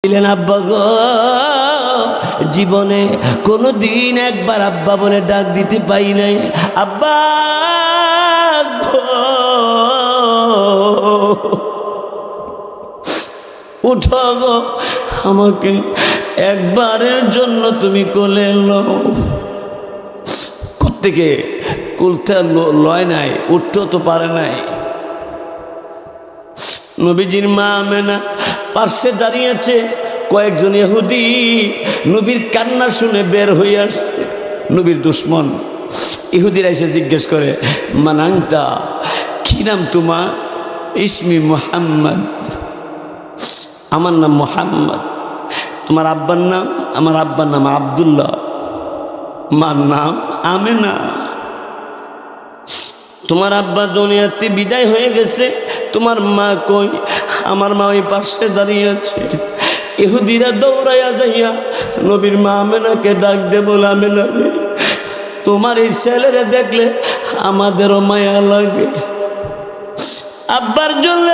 দিলেন আব্বা গো, জীবনে কোনো দিন একবার আব্বা বলে ডাক দিতে পাই নাই। আব্বা গো, উঠো গো, আমাকে একবারের জন্য তুমি কোলে নাও। কোত্থেকে কুলতে লয় নাই, উঠতেও তো পারে নাই। নবীজির মা আমেনা পাশে দাঁড়িয়েছে, কয়েকজন ইহুদি নবীর কান্না শুনে বের হয়ে আসছে। নবীর দুশ্মন ইহুদিরা এসে জিজ্ঞেস করে, মানাংতা, কি নাম তোমার? ইসমি মুহাম্মদ, আমার নাম মুহাম্মদ। তোমার আব্বার নাম? আমার আব্বার নাম আব্দুল্লাহ, মার নাম আমেনা। তোমার আব্বা দুনিয়াতে বিদায় হয়ে গেছে, তোমার মা কই? আমার মা ওই পাশে দাঁড়িয়ে আছে। ইহুদিরা দৌড়াইয়া যাইয়া নবীর মা আমেনাকে ডাক দে, বলে আমেনা রে, তোমার এই ছেলেরে দেখলে আমাদেরও মায়া লাগে। আব্বার জন্য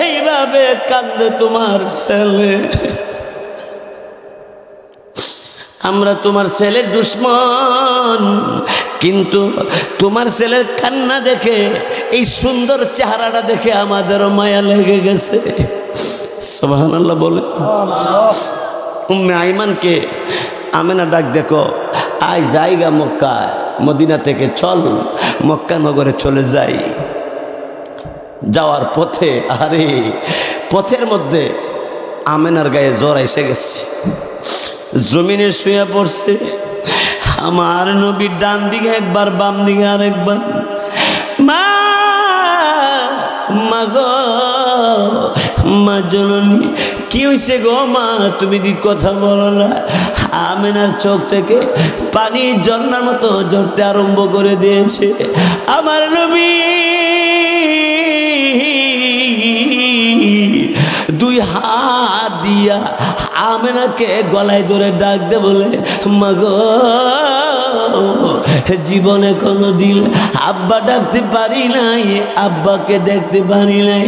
এইভাবে কান্দে তোমার ছেলে। আমরা তোমার ছেলের দুশ্মন, কিন্তু তোমার ছেলের কান্না দেখে, এই সুন্দর চেহারাটা দেখে আমাদেরও মায়া লেগে গেছে। সুবহানাল্লাহ বলে। উম্মে আইমানকে আমেনা ডাক দেখো, আয় জায়গা মক্কা, মদিনা থেকে চল মক্কা নগরে চলে যাই। যাওয়ার পথে, আরে পথের মধ্যে আমেনার গায়ে জ্বর এসে গেছে, জমিনে শুয়ে পড়ছে। আমার নবীর ডান দিকে একবার, বাম দিকে আরেকবার। মা, মা গো, মা জননী, কি হয়েছে গো মা? তুমি কি কথা বলো না? আমেনার চোখ থেকে পানি ঝর্ণার মতো ঝরতে আরম্ভ করে দিয়েছে। আমার নবী দুই হাত দিয়া আমেনাকে গলায় ধরে ডাক দে, বলে মাগো, জীবনে কোনো দিন আব্বা ডাকতে পারি নাই, আব্বাকে দেখতে পারি নাই।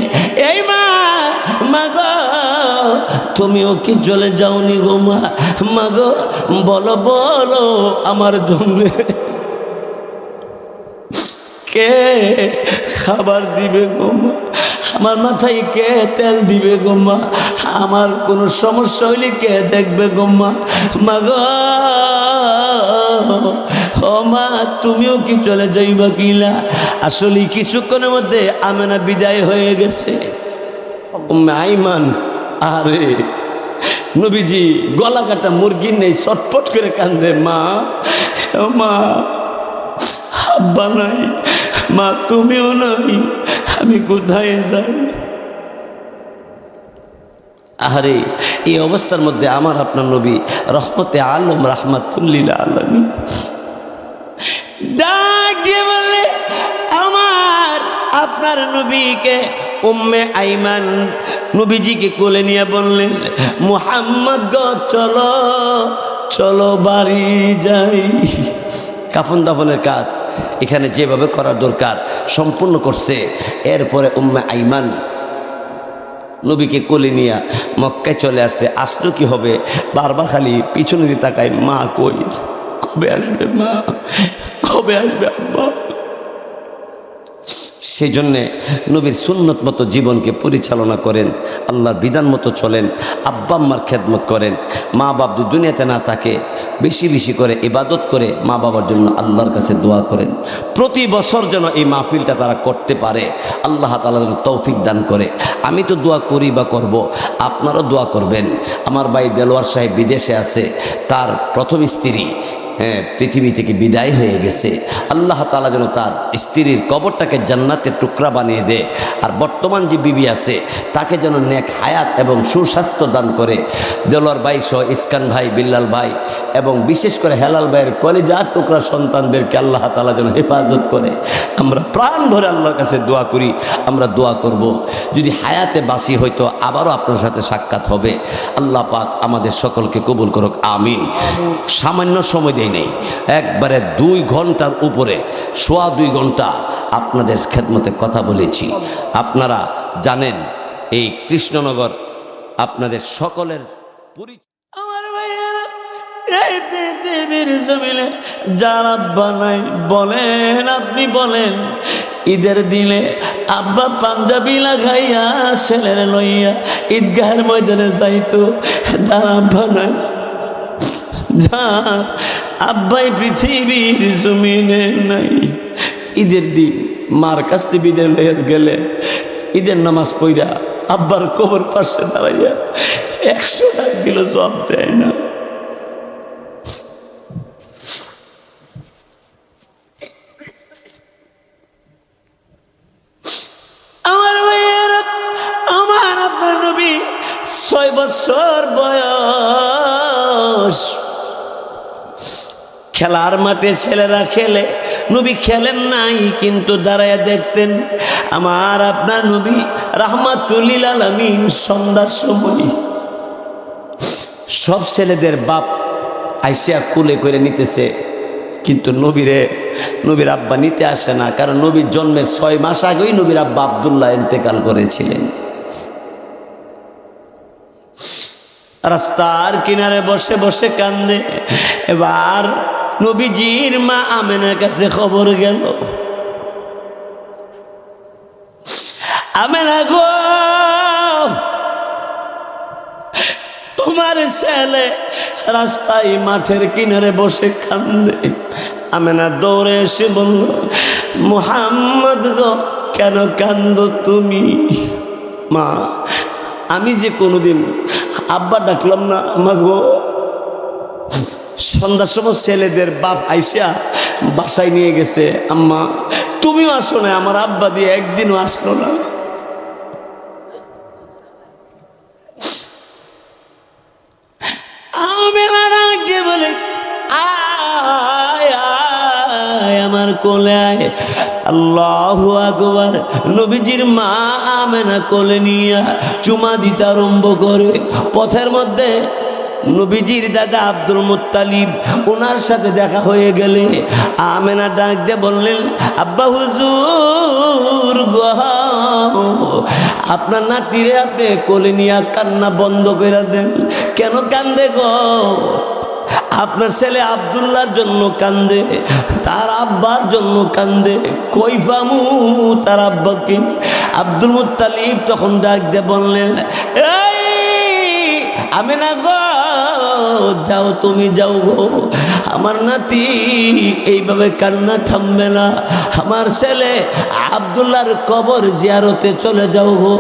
এই মা, মাগো, তুমিও কি চলে যাওনি গো মা? মাগো বলো, বলো আমার জন্য কে খাবার দিবে গো মা? আমার মাথায় কে তেল দিবে গো মা? আমার কোনো সমস্যা হইলে কে দেখবে গো মা? মা গো, ও মা, তুমিও কি চলে যাইবা কিলা? আসলে কিছুক্ষণের মধ্যে আমেনা বিদায় হয়ে গেছে। উম্মে আইমান, আরে নবীজি গলা কাটা মুরগি নেই, ছটফট করে কান্দে, মা, ও মা, আব্বা নাই, মা তুমিও নাই, আমি কোথায় যাই? আরে এই অবস্থার মধ্যে আমার আপনার নবী রহমতে আলম, রাহমাতুল্লিল আলামিন ডাক দিয়ে বলে, আমার আপনার নবীকে উম্মে আইমান নবীজিকে কোলে নিয়ে বললেন, মুহাম্মদ গো, চলো চলো বাড়ি যাই। কাফন দাফনের কাজ এখানে যেভাবে করার দরকার সম্পূর্ণ করছে। এরপরে উম্মে আইমান নবীকে কোলে নিয়ে মক্কায় চলে আসছে। আসলো কি হবে, বারবার খালি পিছনে দিয়ে তাকায়, মা কই, কবে আসবে মা, কবে আসবে আব্বা? সেই জন্যে নবীর সুন্নত মতো জীবনকে পরিচালনা করেন, আল্লাহর বিধান মতো চলেন, আব্বা আম্মার খেদমত করেন। মা বাপ দুনিয়াতে না থাকে, বেশি বেশি করে ইবাদত করে মা বাবার জন্য আল্লাহর কাছে দোয়া করেন। প্রতি বছর যেন এই মাহফিলটা তারা করতে পারে, আল্লাহ তাআলা যেন তৌফিক দান করে। আমি তো দোয়া করি বা করব, আপনারাও দোয়া করবেন। আমার ভাই দেলোয়ার সাহেব বিদেশে আছে, তার প্রথম স্ত্রী পৃথিবী থেকে বিদায় হয়ে গেছে। আল্লাহ তাআলা যেন তার স্ত্রীর কবরটাকে জান্নাতের টুকরা বানিয়ে দেয়। আর বর্তমান যে বিবি আছে তাকে যেন নেক হায়াত এবং সুস্বাস্থ্য দান করে। দেলোয়ার ভাই সহ ইসকান ভাই, বিল্লাল ভাই এবং বিশেষ করে হেলাল ভাইয়ের কলিজার টুকরা সন্তানদেরকে আল্লাহ তাআলা যেন হেফাজত করে। আমরা প্রাণ ভরে আল্লাহর কাছে দোয়া করি, আমরা দোয়া করব যদি হায়াতে বাঁচি হয়তো আবারও আপনার সাথে সাক্ষাৎ হবে। আল্লাহ পাক আমাদের সকলকে কবুল করুক, আমিন। সামান্য সময় দেই নেই, একবারে 2 ঘন্টার উপরে, সোয়া 2 ঘন্টা আপনাদের খেদমতে কথা বলেছি। আপনারা জানেন এই কৃষ্ণনগর আপনাদের সকলের পরিচয়। আমার ভাইয়েরা, এই পৃথিবীর জমিনে যার আব্বা নাই, বলেন আপনি বলেন, ঈদের দিনে আব্বা পাঞ্জাবি লাগাইয়া ছেলের লইয়া ঈদগাহের ময়দানে যাইতো, যার আব্বা নাই, যার আব্বাই পৃথিবীর জমিনে নাই, ঈদের দিন মার কাছ থেকে বিদায় লইয়া গেলে ঈদের নামাজ পড়া আব্বার কবর পাশে দাঁড়াইয়া 100 টাকা দিল, জবাব দেয় না। আমার ভাইয়েরা, আমার আপনার নবী 6 বছর বয়স, খেলার মাঠে ছেলেরা খেলে, নবী খেলেন নাই কিন্তু দাঁড়ায় দেখতেন। আমার আপনার নবী রাহমাতুল লিল আলামিন সন্ধ্যার সময় সব ছেলেদের বাপ আইসা কুলে করে নিতেছে, কিন্তু নবীর আব্বা নিতে আসে না, কারণ নবীর জন্মের 6 মাস আগেই নবীর আব্বা আব্দুল্লাহ ইন্তেকাল করেছিলেন। রাস্তার কিনারে বসে বসে কান্দে। এবার নবীজির মা আমেনার কাছে খবর গেল, আমেনা গো, তোমার ছেলে রাস্তায় মাঠের কিনারে বসে কান্দে। আমেনা দৌড়ে এসে বলল, মুহাম্মদ গো, কেন কান্দো তুমি? মা, আমি যে কোনোদিন আব্বা ডাকলাম না, মা গো, সন্ধ্যার সময় ছেলেদের বাপ আইসা বাসায় নিয়ে গেছে, আম্মা তুমিও আসো না, আমার আব্বা দিয়ে একদিনও আসলো না। বলে আয় আয় আমার কোলে আয়। আল্লাহু আকবার। নবীজির মা আমেনা কোলে নিয়া চুমা দিতে আরম্ভ করে। পথের মধ্যে নবীজির দাদা আব্দুল মুত্তালিব, ওনার সাথে দেখা হয়ে গেলে আমেনা ডাক দিয়ে বললেন, আব্বা হুজুর গো, আপনার নাতিরে আপনি কোলে নিয়া কান্না বন্ধ করে দেন। কেন কান্দে গো? আপনার ছেলে আব্দুল্লাহর জন্য কান্দে, তার আব্বার জন্য কান্দে। কই ফামু তার আব্বাকে? আব্দুল মুত্তালিব তখন ডাক দিয়ে বললেন, এই আমেনা গো, যাও তুমি যাও গো, আমার নাতি এইভাবে কান্না থামবে না। আমার ছেলে আব্দুল্লাহর কবর জিয়ারতে চলে যাও গো,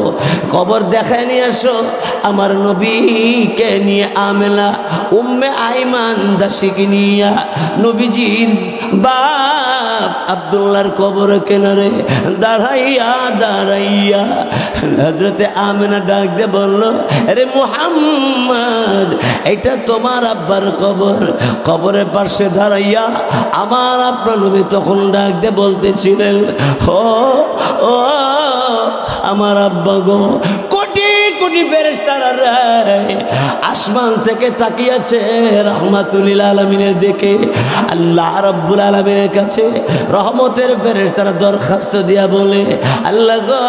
কবর দেখায় নিয়ে আসো। আমার নবীকে নিয়ে আমেনা উম্মে আইমান দাসীকে নিয়া নবীজির বাপ আব্দুল্লাহর কবর কেনারে দাঁড়াইয়া দাঁড়াইয়া হযরতে আমেনা ডাক দিয়ে বলল, আরে মুহাম্মদ, এটা তোমার আব্বার কবর। কবরের পাশে দাঁড়াইয়া আমার আপনার নবী তখন ডাক দিয়ে বলতেছিলেন, ও ও আমার আব্বা গো। কোটি কোটি ফেরেশতারা আসমান থেকে তাকিয়েছে রাহমাতুল লিল আলামিনের দিকে। আল্লাহ রাব্বুল আলামিনের কাছে রহমতের ফেরেশতারা দরখাস্ত দিয়া বলে, আল্লাহ গো,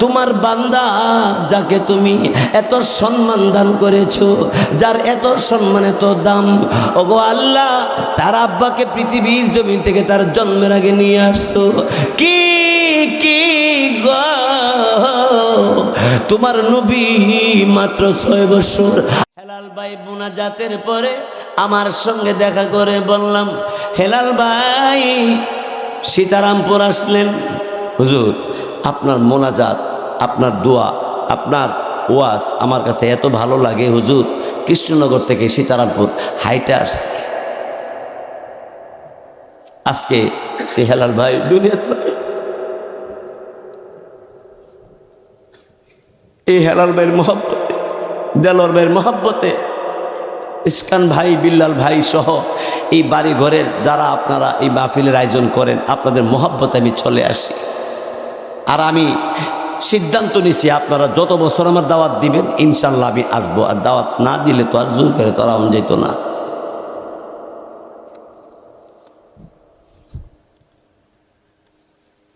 তোমার বান্দা যাকে তুমি এত সম্মান দান করেছো, যার এত সম্মান এত দাম, ওগো আল্লাহ, তার আব্বাকে পৃথিবীর জমিন থেকে তার জন্মের আগে নিয়ে আসছো। কি কি গো, তোমার নবী মাত্র 6 বছর। হেলাল ভাই মুনাজাতের পরে আমার সঙ্গে দেখা করে বললাম, হেলাল ভাই সীতারামপুর আসলেন। হুজুর, আপনার মোনাজাত, আপনার দোয়া, আপনার ওয়াজ আমার কাছে এত ভালো লাগে হুজুর, কৃষ্ণনগর থেকে সীতারামপুর হাইটে আসছে। আজকে সে হেলাল ভাই দুনিয়াতে, এই হেলাল ভাইয়ের মহব্বতে, দেলোয়ার ভাইয়ের মহব্বতে, ইসকান ভাই, বিল্লাল ভাই সহ এই বাড়ি ঘরের যারা আপনারা এই মাহফিলের আয়োজন করেন, আপনাদের মহব্বতে আমি চলে আসি। আর আমি সিদ্ধান্ত নিছি, আপনারা যত বছর আমার দাওয়াত দিবেন ইনশাল্লাহ আমি আসবো। আর দাওয়াত না দিলে তো আর জোর করে তোরা যেত না।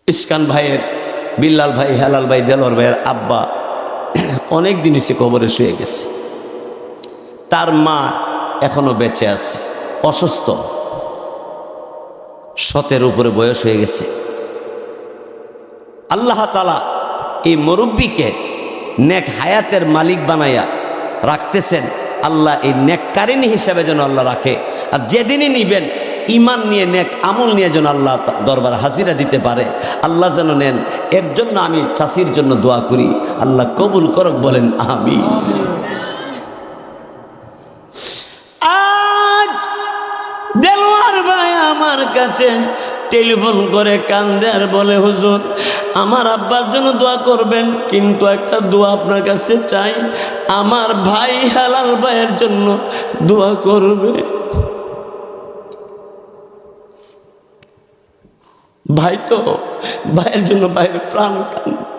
ইসকান ভাইয়ের, বিল্লাল ভাই, হেলাল ভাই, দেলোয়ার ভাইয়ের আব্বা অনেক দিন হয়েছে কবরে শুয়ে গেছে। তার মা এখনো বেঁচে আছে, অসুস্থ, 17 উপরে বয়স হয়ে গেছে। আল্লাহ তাআলা এই মুরব্বীকে নেক হায়াতের মালিক বানাইয়া রাখতেছেন। আল্লাহ এই নেককারিনী হিসাবে যেন আল্লাহ রাখে, আর যেদিনই নিবেন ইমান নিয়ে নেক আমল নিয়ে যেন আল্লাহ দরবার হাজিরা দিতে পারে, আল্লাহ যেন নেন। এর জন্য আমি চাষির জন্য দোয়া করি, আল্লাহ কবুল করক, বলেন আমিন। আজ দেলোয়ার ভাই আমার কাছে টেলিফোন করে কান্দে আর বলে, হুজুর আমার আব্বার জন্য দোয়া করবেন, কিন্তু একটা দোয়া আপনার কাছে চাই, আমার ভাই হালাল ভাইয়ের জন্য দোয়া করবে। ভাই তো ভাইয়ের জন্য ভাইয়ের প্রাণ কান্দে।